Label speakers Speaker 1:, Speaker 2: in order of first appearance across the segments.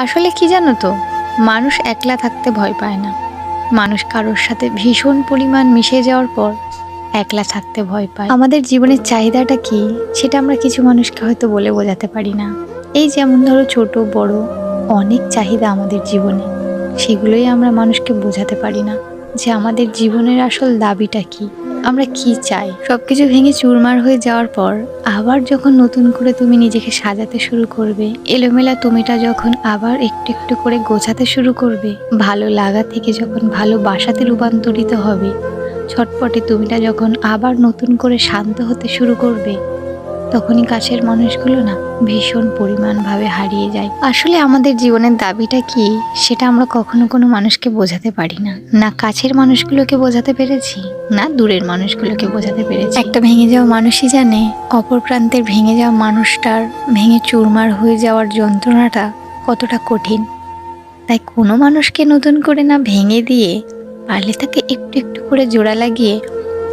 Speaker 1: আসলে কি জানো তো, মানুষ একলা থাকতে ভয় পায় না। মানুষ কারোর সাথে ভীষণ পরিমাণ মিশে যাওয়ার পর একলা থাকতে ভয় পায়। আমাদের জীবনের চাহিদাটা কি সেটা আমরা কিছু মানুষকে হয়তো বলে বোঝাতে পারি না। এই যেমন ধরো ছোট বড় অনেক চাহিদা আমাদের জীবনে, সেগুলোই আমরা মানুষকে বোঝাতে পারি না যে আমাদের জীবনের আসল দাবিটা কি, আমরা কি চাই। সবকিছু ভেঙে চুরমার হয়ে যাওয়ার পর আবার যখন নতুন করে তুমি নিজেকে সাজাতে শুরু করবে, এলোমেলা তুমিটা যখন আবার একটু একটু করে গোছাতে শুরু করবে, ভালো লাগা থেকে যখন ভালোবাসাতে রূপান্তরিত হবে, ছটপটে তুমিটা যখন আবার নতুন করে শান্ত হতে শুরু করবে, তখনই কাছের মানুষগুলো না ভীষণ পরিমাণভাবে হারিয়ে যায়। আসলে আমাদের জীবনের দাবিটা কি সেটা আমরা কখনো কোনো মানুষকে বোঝাতে পারি না। না কাছের মানুষগুলোকে বোঝাতে পেরেছি, না দূরের মানুষগুলোকে বোঝাতে পেরেছি। একটা ভেঙে যাওয়া মানুষই জানে অপর প্রান্তের ভেঙে যাওয়া মানুষটার ভেঙে চুরমার হয়ে যাওয়ার যন্ত্রণাটা কতটা কঠিন। তাই কোনো মানুষকে নতুন করে না ভেঙে দিয়ে পারলে তাকে একটু একটু করে জোড়া লাগিয়ে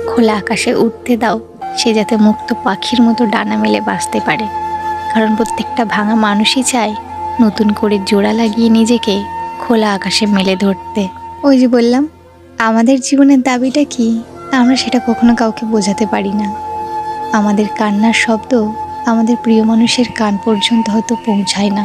Speaker 1: খোলা আকাশে উঠতে দাও, সে যাতে মুক্ত পাখির মতো ডানা মেলে বাঁচতে পারে। কারণ প্রত্যেকটা ভাঙা মানুষই চায় নতুন করে জোড়া লাগিয়ে নিজেকে খোলা আকাশে মেলে ধরতে। ওই যে বললাম, আমাদের জীবনের দাবিটা কি আমরা সেটা কখনো কাউকে বোঝাতে পারি না। আমাদের কান্নার শব্দ আমাদের প্রিয় মানুষের কান পর্যন্ত হয়তো পৌঁছায় না।